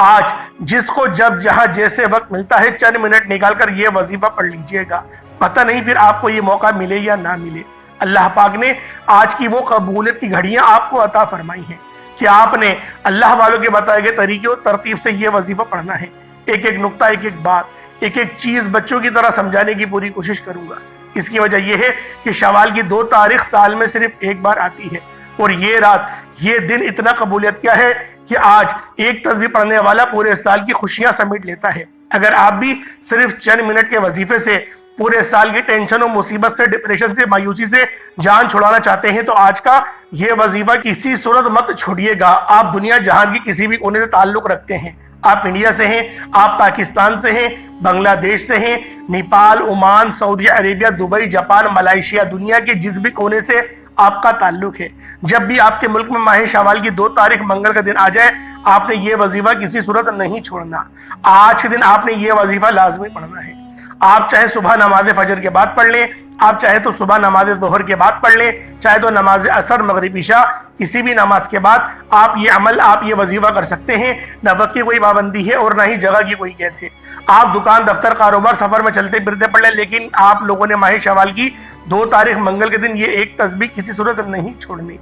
آج جس کو جب جہاں جیسے وقت ملتا ہے چند منٹ نکال کر یہ وظیفہ پڑھ لیجئے گا، پتہ نہیں پھر آپ کو یہ موقع ملے یا نہ ملے۔ اللہ پاک نے آج کی وہ قبولیت کی گھڑیاں آپ کو عطا فرمائی ہیں کہ آپ نے اللہ والوں کے بتائے گئے طریقے اور ترتیب سے یہ وظیفہ پڑھنا ہے۔ ایک ایک نقطہ، ایک ایک بات، ایک ایک چیز بچوں کی طرح سمجھانے کی پوری کوشش کروں گا۔ اس کی وجہ یہ ہے کہ شوال کی 2 تاریخ سال میں صرف ایک بار آتی ہے، اور یہ رات، یہ دن اتنا قبولیت کیا ہے کہ آج ایک تسبیح پڑھنے والا پورے سال کی خوشیاں سمیٹ لیتا ہے۔ اگر آپ بھی صرف چند منٹ کے وظیفے سے پورے سال کی ٹینشن و مصیبت سے، ڈپریشن سے، مایوسی سے جان چھڑانا چاہتے ہیں تو آج کا یہ وظیفہ کسی صورت مت چھوڑیے گا۔ آپ دنیا جہان کی کسی بھی کونے سے تعلق رکھتے ہیں، آپ انڈیا سے ہیں، آپ پاکستان سے ہیں، بنگلہ دیش سے ہیں، نیپال، عمان، سعودی عربیہ، دبئی، جاپان، ملائیشیا، دنیا کے جس بھی کونے سے آپ کا تعلق ہے، جب بھی آپ کے ملک میں ماہ شوال کی 2 تاریخ منگل کا دن آ جائے، آپ نے یہ وظیفہ کسی صورت نہیں چھوڑنا۔ آج کے دن آپ نے یہ وظیفہ لازمی پڑھنا ہے۔ آپ چاہے صبح نماز فجر کے بعد پڑھ لیں، آپ چاہے تو صبح نماز ظہر کے بعد پڑھ لیں، چاہے تو نماز عصر، مغرب، عشاء، کسی بھی نماز کے بعد آپ یہ عمل، آپ یہ وظیفہ کر سکتے ہیں۔ نہ وقت کی کوئی پابندی ہے اور نہ ہی جگہ کی کوئی قید ہے۔ آپ دکان، دفتر، کاروبار، سفر میں چلتے پھرتے پڑھ لیں، لیکن آپ لوگوں نے ماہ شوال کی 2 تاریخ منگل کے دن یہ ایک تسبیح کسی صورت نہیں چھوڑنی۔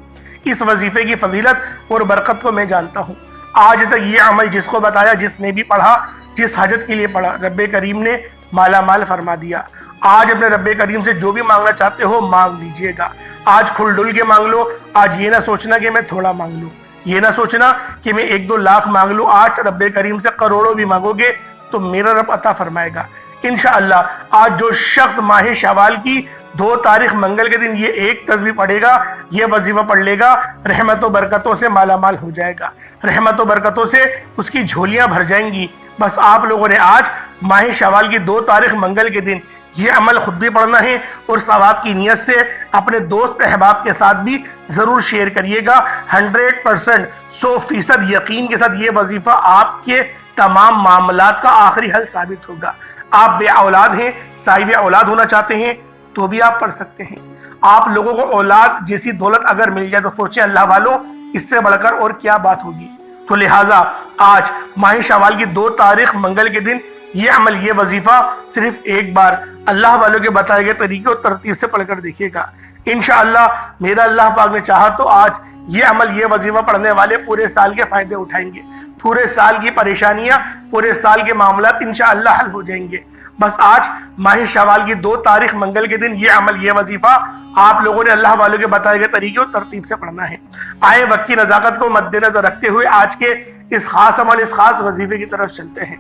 اس وظیفے کی فضیلت اور برکت کو میں جانتا ہوں۔ آج تک یہ عمل جس کو بتایا، جس نے بھی پڑھا، جس حاجت کے لیے پڑھا، رب کریم نے مالا مال فرما دیا۔ آج اپنے رب کریم سے جو بھی مانگنا چاہتے ہو مانگ لیجئے گا۔ آج کھل ڈل کے مانگ لو۔ آج یہ نہ سوچنا کہ میں تھوڑا مانگ لوں، یہ نہ سوچنا کہ میں 1-2 لاکھ مانگ لوں۔ آج رب کریم سے کروڑوں بھی مانگو گے تو میرا رب عطا فرمائے گا انشاءاللہ۔ آج جو شخص ماہ شوال کی 2 تاریخ منگل کے دن یہ ایک تسبیح پڑھے گا، یہ وظیفہ پڑھ لے گا، رحمت و برکتوں سے مالا مال ہو جائے گا، رحمت و برکتوں سے اس کی جھولیاں بھر جائیں گی۔ بس آپ لوگوں نے آج ماہ شوال کی 2 تاریخ منگل کے دن یہ عمل خود بھی پڑھنا ہے، اور ثواب کی نیت سے اپنے دوست احباب کے ساتھ بھی ضرور شیئر کریے گا۔ 100% 100% یقین کے ساتھ یہ وظیفہ آپ کے تمام معاملات کا آخری حل ثابت ہوگا۔ آپ بے اولاد ہیں، صاحب اولاد ہونا چاہتے ہیں تو بھی آپ پڑھ سکتے ہیں۔ آپ لوگوں کو اولاد جیسی دولت اگر مل جائے تو سوچیں اللہ والوں، اس سے بڑھ کر اور کیا بات ہوگی۔ تو لہٰذا آج ماہ شوال کی 2 تاریخ منگل کے دن یہ عمل، یہ وظیفہ صرف ایک بار اللہ والوں کے بتائے گئے طریقے اور ترتیب سے پڑھ کر دیکھیے گا۔ انشاءاللہ میرا اللہ پاک نے چاہا تو آج یہ عمل، یہ وظیفہ پڑھنے والے پورے سال کے فائدے اٹھائیں گے، پورے سال کی پریشانیاں، پورے سال کے معاملات انشاءاللہ حل ہو جائیں گے۔ بس آج ماہ شوال کی 2 تاریخ منگل کے دن یہ عمل، یہ وظیفہ آپ لوگوں نے اللہ والوں کے بتائے گئے طریقے اور ترتیب سے پڑھنا ہے۔ آئے وقت کی نزاکت کو مد نظر رکھتے ہوئے آج کے اس خاص عمل، اس خاص وظیفے کی طرف چلتے ہیں۔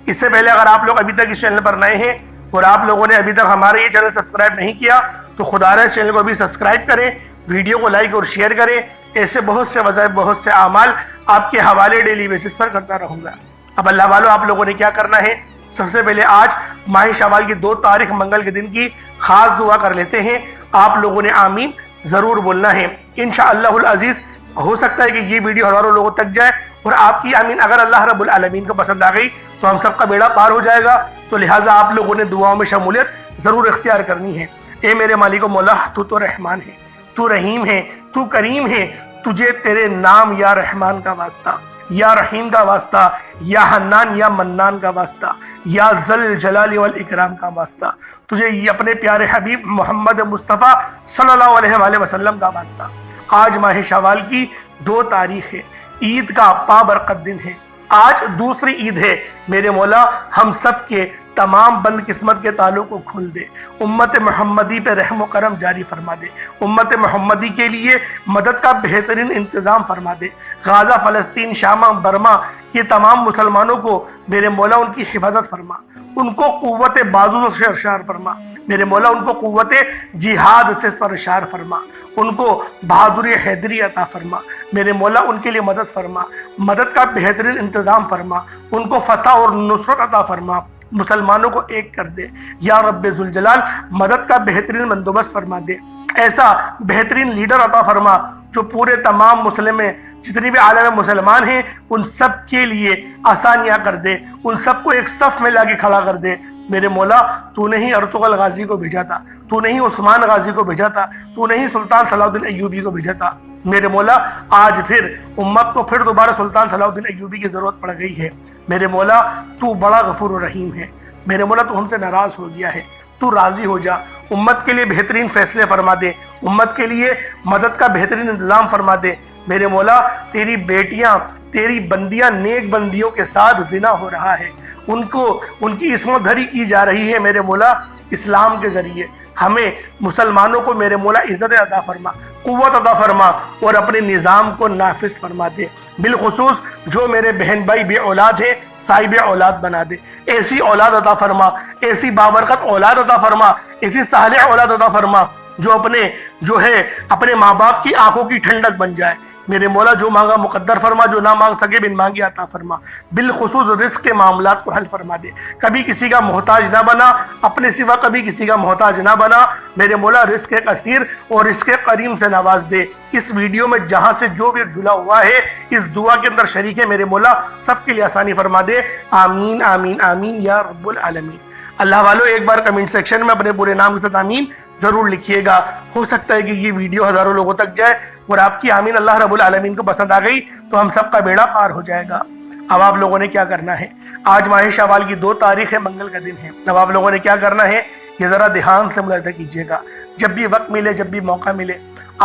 اس سے پہلے اگر آپ لوگ ابھی تک اس چینل پر نئے ہیں اور آپ لوگوں نے ابھی تک ہمارے یہ چینل سبسکرائب نہیں کیا تو خدا رہا اس چینل کو بھی سبسکرائب کریں، ویڈیو کو لائک اور شیئر کریں۔ ایسے بہت سے وظائف، بہت سے اعمال آپ کے حوالے ڈیلی بیسس پر کرتا رہوں گا۔ اب اللہ والوں، آپ لوگوں نے کیا کرنا ہے؟ سب سے پہلے آج ماہ شوال کی 2 تاریخ منگل کے دن کی خاص دعا کر لیتے ہیں۔ آپ لوگوں نے آمین ضرور بولنا ہے انشاءاللہ العزیز۔ ہو سکتا ہے کہ یہ ویڈیو ہزاروں لوگوں تک جائے، اور آپ کی آمین اگر اللہ رب العالمین کو پسند آ گئی تو ہم سب کا بیڑا پار ہو جائے گا۔ تو لہٰذا آپ لوگوں نے دعاؤں میں شمولیت ضرور اختیار کرنی ہے۔ اے میرے مالک و مولا، تو رحمان ہے، تو رحیم ہے، تو کریم ہے، تجھے تیرے نام یا رحمان کا واسطہ، یا رحیم کا واسطہ، یا حنان یا منان کا واسطہ، یا ذل جلال والاکرام کا واسطہ، تجھے یہ اپنے پیارے حبیب محمد مصطفیٰ صلی اللہ علیہ وآلہ وسلم کا واسطہ۔ آج ماہ شوال کی 2 تاریخ ہے، عید کا بابرکت دن ہے، آج دوسری عید ہے۔ میرے مولا ہم سب کے تمام بند قسمت کے تالوں کو کھول دے، امت محمدی پہ رحم و کرم جاری فرما دے، امت محمدی کے لیے مدد کا بہترین انتظام فرما دے۔ غازہ، فلسطین، شام، برما یہ تمام مسلمانوں کو میرے مولا ان کی حفاظت فرما، ان کو قوت بازو سے سرشار فرما، میرے مولا ان کو قوت جہاد سے سرشار فرما، ان کو بہادری حیدری عطا فرما، میرے مولا ان کے لیے مدد فرما، مدد کا بہترین انتظام فرما، ان کو فتح اور نصرت عطا فرما، مسلمانوں کو ایک کر دے یا رب ذوالجلال، مدد کا بہترین بندوبست فرما دے، ایسا بہترین لیڈر عطا فرما جو پورے تمام مسلم جتنی بھی عالم مسلمان ہیں ان سب کے لیے آسانیاں کر دے، ان سب کو ایک صف میں لا کے کھڑا کر دے میرے مولا تو نے ہی ارطغرل غازی کو بھیجا تھا، تو نے ہی عثمان غازی کو بھیجا تھا، تو نے ہی سلطان صلاح الدین ایوبی کو بھیجا تھا۔ میرے مولا آج پھر امت کو پھر دوبارہ سلطان صلاح الدین ایوبی کی ضرورت پڑ گئی ہے۔ میرے مولا تو بڑا غفور و رحیم ہے، میرے مولا تو ہم سے ناراض ہو گیا ہے، تو راضی ہو جا، امت کے لیے بہترین فیصلے فرما دے، امت کے لیے مدد کا بہترین انتظام فرما دے۔ میرے مولا تیری بیٹیاں، تیری بندیاں، نیک بندیوں کے ساتھ زنا ہو رہا ہے، ان کی عصمت دھری کی جا رہی ہے۔ میرے مولا اسلام کے ذریعے ہمیں مسلمانوں کو میرے مولا عزت عطا فرما، قوت عطا فرما اور اپنے نظام کو نافذ فرما دے۔ بالخصوص جو میرے بہن بھائی بے اولاد ہیں، صاحب اولاد بنا دے، ایسی اولاد عطا فرما، ایسی بابرکت اولاد عطا فرما، ایسی صالح اولاد عطا فرما جو اپنے ماں باپ کی آنکھوں کی ٹھنڈک بن جائے۔ میرے مولا جو مانگا مقدر فرما، جو نہ مانگ سکے بن مانگی عطا فرما۔ بالخصوص رزق کے معاملات کو حل فرما دے، کبھی کسی کا محتاج نہ بنا، اپنے سوا کبھی کسی کا محتاج نہ بنا۔ میرے مولا رزق کثیر اور رزق کریم سے نواز دے۔ اس ویڈیو میں جہاں سے جو بھی جھلا ہوا ہے اس دعا کے اندر شریک ہے، میرے مولا سب کے لیے آسانی فرما دے۔ آمین آمین آمین یا رب العالمین۔ اللہ والو ایک بار کمنٹ سیکشن میں اپنے پورے نام کے ساتھ آمین ضرور لکھیے گا۔ ہو سکتا ہے کہ یہ ویڈیو ہزاروں لوگوں تک جائے اور آپ کی آمین اللہ رب العالمین کو پسند آ گئی تو ہم سب کا بیڑا پار ہو جائے گا۔ اب آپ لوگوں نے کیا کرنا ہے، آج ماہ شوال کی 2 تاریخ ہے، منگل کا دن ہے۔ اب آپ لوگوں نے کیا کرنا ہے یہ ذرا دھیان سے ملاحظہ کیجیے گا۔ جب بھی وقت ملے، جب بھی موقع ملے،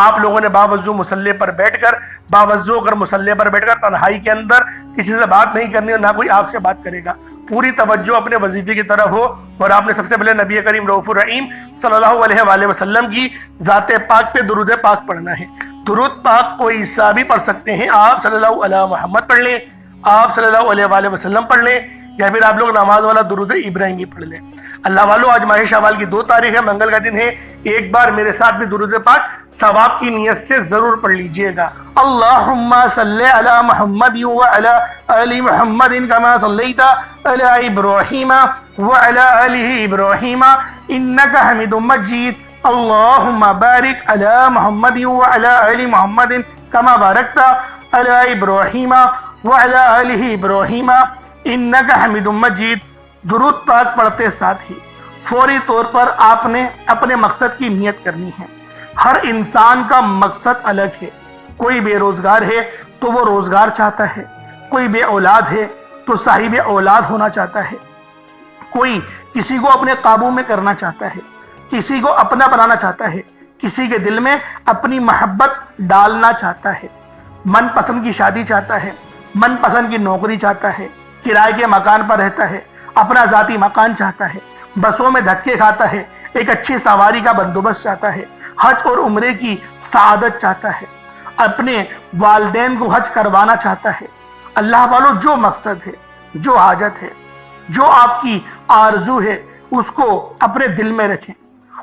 آپ لوگوں نے باوضو مصلی پر بیٹھ کر تنہائی کے اندر کسی سے بات نہیں کرنی اور نہ کوئی آپ سے بات کرے گا۔ پوری توجہ اپنے وظیفے کی طرف ہو اور آپ نے سب سے پہلے نبی کریم رؤوف الرحیم صلی اللہ علیہ وآلہ وسلم کی ذات پاک پہ درود پاک پڑھنا ہے۔ درود پاک کوئی سا بھی پڑھ سکتے ہیں، آپ صلی اللہ علیہ محمد پڑھ لیں، آپ صلی اللہ علیہ وآلہ وسلم پڑھ لیں، یا پھر آپ لوگ نماز والا درود ابراہیمی پڑھ لیں۔ اللہ والو آج ماہ شوال کی 2 تاریخ ہے، منگل کا دن ہے۔ ایک بار میرے ساتھ بھی درود پاک ثواب کی نیت سے ضرور پڑھ لیجئے گا۔ اللہم صلی علی محمد وعلی آل محمد کما صلیت علی ابراہیم وعلی آل ابراہیم انکا حمید مجید۔ اللہم بارک علی محمد وعلی آل محمد کما بارکت علی ابراہیم وعلی آل ابراہیم انکا حمید مجید۔ درود پاک پڑھتے ساتھ ہی فوری طور پر آپ نے اپنے مقصد کی نیت کرنی ہے۔ ہر انسان کا مقصد الگ ہے۔ کوئی بے روزگار ہے تو وہ روزگار چاہتا ہے، کوئی بے اولاد ہے تو صاحب اولاد ہونا چاہتا ہے، کوئی کسی کو اپنے قابو میں کرنا چاہتا ہے، کسی کو اپنا بنانا چاہتا ہے، کسی کے دل میں اپنی محبت ڈالنا چاہتا ہے، من پسند کی شادی چاہتا ہے، من پسند کی نوکری چاہتا ہے، کرائے کے مکان پر رہتا ہے، اپنا ذاتی مکان چاہتا ہے، بسوں میں دھکے کھاتا ہے، ایک اچھی سواری کا بندوبست چاہتا ہے، حج اور عمرے کی سعادت چاہتا ہے، اپنے والدین کو حج کروانا چاہتا ہے۔ اللہ والو جو مقصد ہے، جو حاجت ہے، جو آپ کی آرزو ہے، اس کو اپنے دل میں رکھیں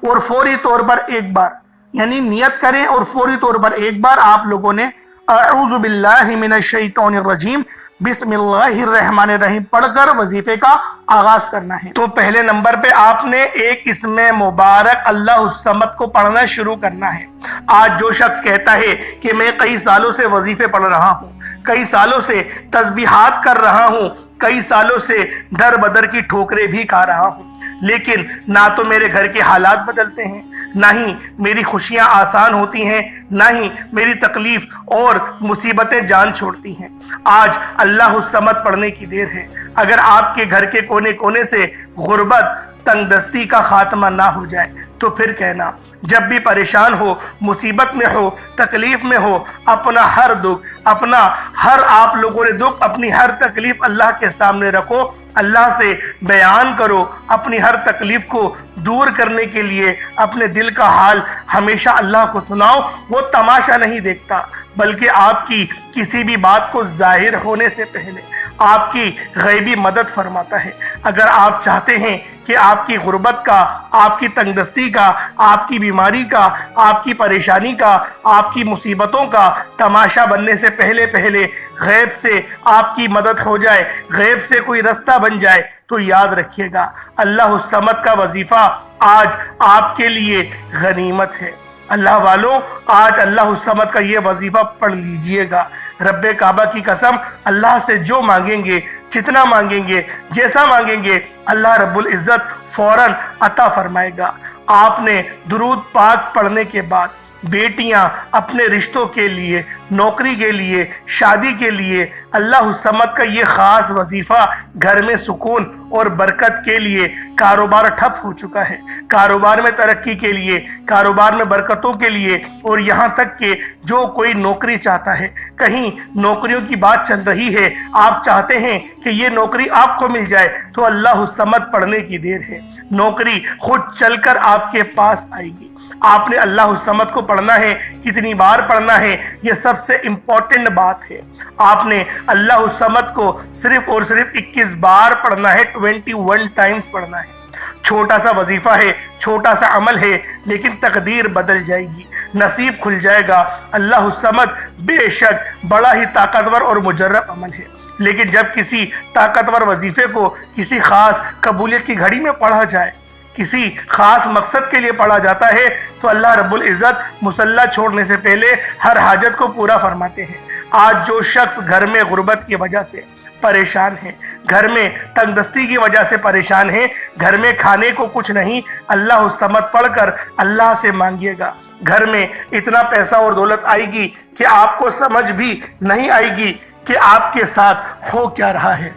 اور فوری طور پر ایک بار یعنی نیت کریں اور فوری طور پر ایک بار آپ لوگوں نے اعوذ باللہ من الشیطان الرجیم بسم اللہ الرحمن الرحیم پڑھ کر وظیفے کا آغاز کرنا ہے۔ تو پہلے نمبر پہ آپ نے ایک اسم مبارک اللہ الصمد کو پڑھنا شروع کرنا ہے۔ آج جو شخص کہتا ہے کہ میں کئی سالوں سے وظیفے پڑھ رہا ہوں، کئی سالوں سے تسبیحات کر رہا ہوں، کئی سالوں سے در بدر کی ٹھوکریں بھی کھا رہا ہوں، لیکن نہ تو میرے گھر کے حالات بدلتے ہیں، نہ ہی میری خوشیاں آسان ہوتی ہیں، نہ ہی میری تکلیف اور مصیبتیں جان چھوڑتی ہیں، آج اللہ الصمد پڑھنے کی دیر ہے۔ اگر آپ کے گھر کے کونے کونے سے غربت، تنگ دستی کا خاتمہ نہ ہو جائے تو پھر کہنا، جب بھی پریشان ہو، مصیبت میں ہو، تکلیف میں ہو، اپنا ہر دکھ، آپ لوگوں نے دکھ، اپنی ہر تکلیف اللہ کے سامنے رکھو، اللہ سے بیان کرو، اپنی ہر تکلیف کو دور کرنے کے لیے اپنے دل کا حال ہمیشہ اللہ کو سناؤ۔ وہ تماشا نہیں دیکھتا، بلکہ آپ کی کسی بھی بات کو ظاہر ہونے سے پہلے آپ کی غیبی مدد فرماتا ہے۔ اگر آپ چاہتے ہیں کہ آپ کی غربت کا، آپ کی تنگ دستی کا، آپ کی بیماری کا، آپ کی پریشانی کا، آپ کی مصیبتوں کا تماشا بننے سے پہلے غیب سے آپ کی مدد ہو جائے، غیب سے کوئی رستہ بن جائے، تو یاد رکھیے گا اللہ الصمد کا وظیفہ آج آپ کے لیے غنیمت ہے۔ اللہ والوں، آج اللہ الصمد کا یہ وظیفہ پڑھ لیجئے گا۔ رب کعبہ کی قسم، اللہ سے جو مانگیں گے، جتنا مانگیں گے، جیسا مانگیں گے، اللہ رب العزت فوراً عطا فرمائے گا۔ آپ نے درود پاک پڑھنے کے بعد بیٹیاں اپنے رشتوں کے لیے، نوکری کے لیے، شادی کے لیے اللہ الصمد کا یہ خاص وظیفہ، گھر میں سکون اور برکت کے لیے، کاروبار ٹھپ ہو چکا ہے، کاروبار میں ترقی کے لیے، کاروبار میں برکتوں کے لیے، اور یہاں تک کہ جو کوئی نوکری چاہتا ہے، کہیں نوکریوں کی بات چل رہی ہے، آپ چاہتے ہیں کہ یہ نوکری آپ کو مل جائے، تو اللہ الصمد پڑھنے کی دیر ہے، نوکری خود چل کر آپ کے پاس آئے گی۔ آپ نے اللہ الصمد کو پڑھنا ہے، کتنی بار پڑھنا ہے، یہ سب سے امپورٹنٹ بات ہے۔ آپ نے اللہ الصمد کو صرف اور صرف 21 بار پڑھنا ہے، 21 ٹائمز پڑھنا ہے۔ چھوٹا سا وظیفہ ہے، چھوٹا سا عمل ہے، لیکن تقدیر بدل جائے گی، نصیب کھل جائے گا۔ اللہ الصمد بے شک بڑا ہی طاقتور اور مجرب عمل ہے، لیکن جب کسی طاقتور وظیفے کو کسی خاص قبولیت کی گھڑی میں پڑھا جائے، کسی خاص مقصد کے لیے پڑھا جاتا ہے، تو اللہ رب العزت مصلی چھوڑنے سے پہلے ہر حاجت کو پورا فرماتے ہیں۔ آج جو شخص گھر میں غربت کی وجہ سے پریشان ہے، گھر میں تنگ دستی کی وجہ سے پریشان ہے، گھر میں کھانے کو کچھ نہیں، اللہ الصمد پڑھ کر اللہ سے مانگیے گا۔ گھر میں اتنا پیسہ اور دولت آئے گی کہ آپ کو سمجھ بھی نہیں آئے گی کہ آپ کے ساتھ ہو کیا رہا ہے۔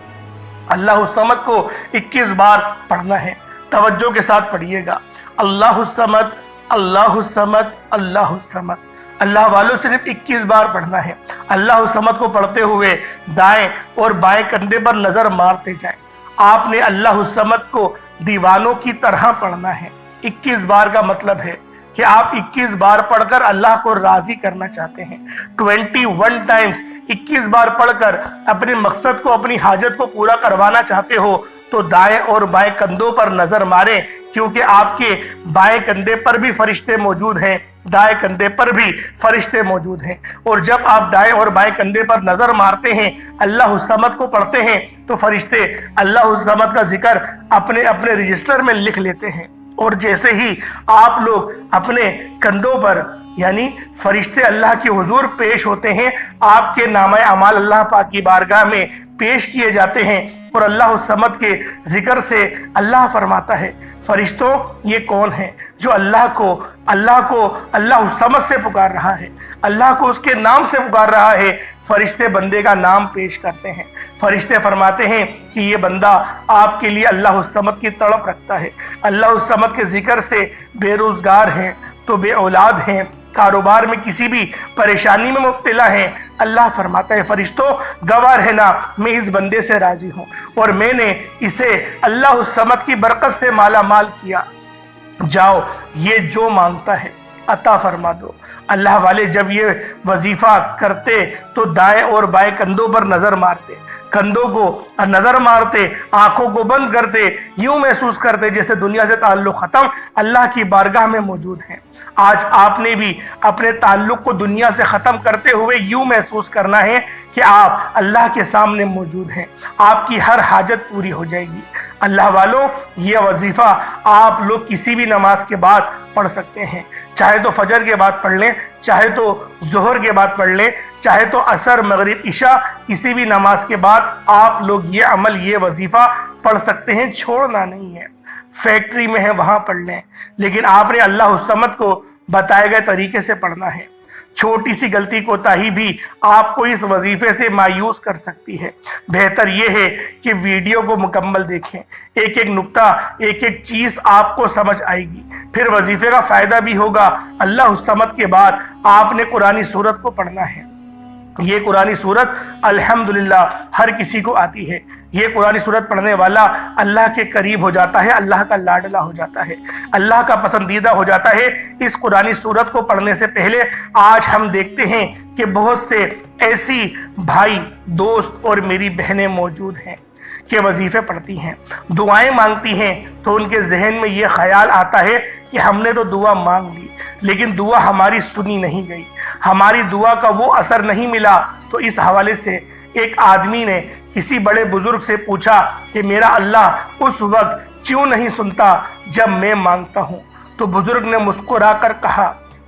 اللہ الصمد کو 21 بار پڑھنا ہے، توجہ کے ساتھ پڑھیے گا۔ اللہ الصمد، اللہ الصمد، اللہ الصمد۔ اللہ والوں صرف 21 بار پڑھنا ہے۔ اللہ الصمد کو پڑھتے ہوئے دائیں اور بائیں کندھے پر نظر مارتے جائیں۔ آپ نے اللہ الصمد کو دیوانوں کی طرح پڑھنا ہے۔ 21 بار کا مطلب ہے کہ آپ 21 بار پڑھ کر اللہ کو راضی کرنا چاہتے ہیں۔ 21 ٹائمز 21 بار پڑھ کر اپنے مقصد کو، اپنی حاجت کو پورا کروانا چاہتے ہو، تو دائیں اور بائیں کندھوں پر نظر ماریں، کیونکہ آپ کے بائیں کندھے پر بھی فرشتے موجود ہیں، دائیں کندھے پر بھی فرشتے موجود ہیں۔ اور جب آپ دائیں اور بائیں کندھے پر نظر مارتے ہیں، اللہ الصمد کو پڑھتے ہیں، تو فرشتے اللہ الصمد کا ذکر اپنے اپنے رجسٹر میں لکھ لیتے ہیں۔ اور جیسے ہی آپ لوگ اپنے کندھوں پر، یعنی فرشتے اللہ کے حضور پیش ہوتے ہیں، آپ کے نامہ اعمال اللہ پاک کی بارگاہ میں پیش کیے جاتے ہیں، اور اللہ الصمد کے ذکر سے اللہ فرماتا ہے، فرشتوں یہ کون ہے جو اللہ کو اللہ الصمد سے پکار رہا ہے، اللہ کو اس کے نام سے پکار رہا ہے۔ فرشتے بندے کا نام پیش کرتے ہیں، فرشتے فرماتے ہیں کہ یہ بندہ آپ کے لیے اللہ الصمد کی تڑپ رکھتا ہے، اللہ الصمد کے ذکر سے بے روزگار ہیں تو بے اولاد ہیں، کاروبار میں کسی بھی پریشانی میں مبتلا ہیں۔ اللہ فرماتا ہے، فرشتوں گواہ رہنا، میں اس بندے سے راضی ہوں، اور میں نے اسے اللہ الصمد کی برکت سے مالا مال کیا، جاؤ یہ جو مانگتا ہے عطا فرما دو۔ اللہ والے جب یہ وظیفہ کرتے تو دائیں اور بائیں کندھوں پر نظر مارتے، کندھوں کو نظر مارتے، آنکھوں کو بند کرتے، یوں محسوس کرتے جیسے دنیا سے تعلق ختم، اللہ کی بارگاہ میں موجود ہیں۔ آج آپ نے بھی اپنے تعلق کو دنیا سے ختم کرتے ہوئے یوں محسوس کرنا ہے کہ آپ اللہ کے سامنے موجود ہیں، آپ کی ہر حاجت پوری ہو جائے گی۔ اللہ والوں، یہ وظیفہ آپ لوگ کسی بھی نماز کے بعد پڑھ سکتے ہیں، چاہے تو فجر کے بعد پڑھ لیں، چاہے تو ظہر کے بعد پڑھ لیں، چاہے تو عصر، مغرب، عشاء، کسی بھی نماز کے بعد آپ لوگ یہ عمل، یہ وظیفہ پڑھ سکتے ہیں، چھوڑنا نہیں ہے۔ فیکٹری میں ہے وہاں پڑھ لیں، لیکن آپ نے اللہ الصمد کو بتائے گئے طریقے سے پڑھنا ہے۔ چھوٹی سی غلطی کوتاہی بھی آپ کو اس وظیفے سے مایوس کر سکتی ہے۔ بہتر یہ ہے کہ ویڈیو کو مکمل دیکھیں، ایک ایک نقطہ، ایک ایک چیز آپ کو سمجھ آئے گی، پھر وظیفے کا فائدہ بھی ہوگا۔ اللہ الصمد کے بعد آپ نے قرآن سورت کو پڑھنا ہے۔ یہ قرآن سورت الحمدللہ ہر کسی کو آتی ہے۔ یہ قرآن سورت پڑھنے والا اللہ کے قریب ہو جاتا ہے، اللہ کا لاڈلا ہو جاتا ہے، اللہ کا پسندیدہ ہو جاتا ہے۔ اس قرآن سورت کو پڑھنے سے پہلے آج ہم دیکھتے ہیں کہ بہت سے ایسی بھائی، دوست اور میری بہنیں موجود ہیں کہ وظیفے پڑھتی ہیں، دعائیں مانگتی ہیں، تو ان کے ذہن میں یہ خیال آتا ہے کہ ہم نے تو دعا مانگ لی، لیکن دعا ہماری سنی نہیں گئی، ہماری دعا کا وہ اثر نہیں ملا۔ تو اس حوالے سے ایک آدمی نے کسی بڑے بزرگ سے پوچھا کہ میرا اللہ اس وقت کیوں نہیں سنتا جب میں مانگتا ہوں؟ تو بزرگ نے مسکرا کر کہا،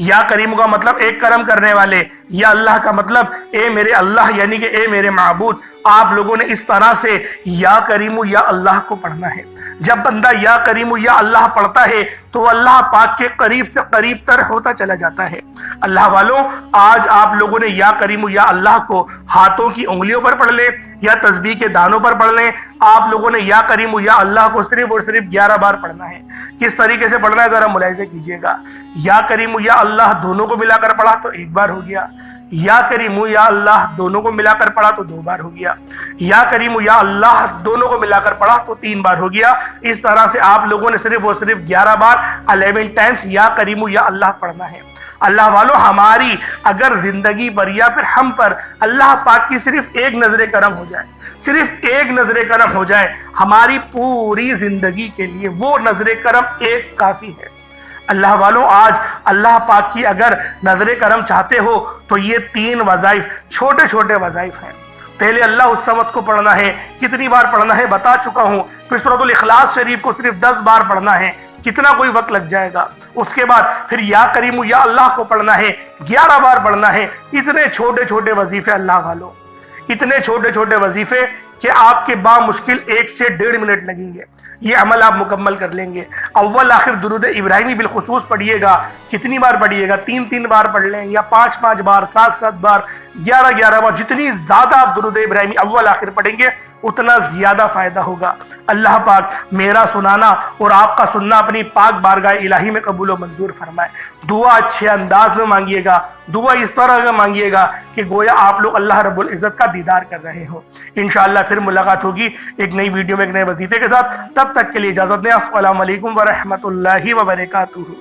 یا کریم کا مطلب ایک کرم کرنے والے، یا اللہ کا مطلب اے میرے اللہ، یعنی کہ اے میرے معبود۔ آپ لوگوں نے اس طرح سے یا کریم یا اللہ کو پڑھنا ہے۔ جب بندہ یا کریم یا اللہ پڑھتا ہے تو اللہ پاک کے قریب سے قریب تر ہوتا چلا جاتا ہے۔ اللہ والوں، آج آپ لوگوں نے یا کریم یا اللہ کو ہاتھوں کی انگلیوں پر پڑھ لیں یا تسبیح کے دانوں پر پڑھ لیں، آپ لوگوں نے یا کریم یا اللہ کو صرف اور صرف 11 بار پڑھنا ہے۔ کس طریقے سے پڑھنا ہے ذرا ملاحظہ کیجئے گا۔ یا کریم یا اللہ دونوں کو ملا کر پڑھا تو 1 بار ہو گیا، یا کریم یا اللہ دونوں کو ملا کر پڑھا تو 2 بار ہو گیا، یا کریم یا اللہ دونوں کو ملا کر پڑھا تو 3 بار ہو گیا۔ اس طرح سے آپ لوگوں نے صرف اور صرف 11 بار 11 ٹائمز یا کریم یا اللہ پڑھنا ہے۔ اللہ والوں، ہماری اگر زندگی پر یا پھر ہم پر اللہ پاک کی صرف ایک نظر کرم ہو جائے، صرف ایک نظر کرم ہو جائے ہماری پوری زندگی کے لیے، وہ نظر کرم ایک کافی ہے۔ اللہ والوں، آج اللہ پاک کی اگر نظر کرم چاہتے ہو تو یہ 3 وظائف، چھوٹے چھوٹے وظائف ہیں۔ پہلے اللہ الصمد کو پڑھنا ہے، کتنی بار پڑھنا ہے بتا چکا ہوں۔ پھر سورۃ الاخلاص شریف کو صرف 10 بار پڑھنا ہے، کتنا کوئی وقت لگ جائے گا۔ اس کے بعد پھر یا کریم یا اللہ کو پڑھنا ہے، 11 بار پڑھنا ہے۔ اتنے چھوٹے چھوٹے وظیفے اللہ والوں، اتنے چھوٹے چھوٹے وظیفے کہ آپ کے بامشکل 1 سے 1.5 منٹ لگیں گے، یہ عمل آپ مکمل کر لیں گے۔ اول آخر درود ابراہیمی بالخصوص پڑھیے گا۔ کتنی بار پڑھیے گا؟ 3 بار پڑھ لیں، یا 5 بار، 7 بار، 11 بار۔ جتنی زیادہ آپ درود ابراہیمی اول آخر پڑھیں گے اتنا زیادہ فائدہ ہوگا۔ اللہ پاک میرا سنانا اور آپ کا سننا اپنی پاک بارگاہ الہی میں قبول و منظور فرمائے۔ دعا اچھے انداز میں مانگیے گا، دعا اس طرح سے مانگیے گا کہ گویا آپ لوگ اللہ رب العزت کا دیدار کر رہے ہوں۔ انشاءاللہ پھر ملاقات ہوگی ایک نئی ویڈیو میں ایک نئے وظیفے کے ساتھ۔ تب تک کے لیے اجازت دیں۔ السلام علیکم ورحمۃ اللہ وبرکاتہ۔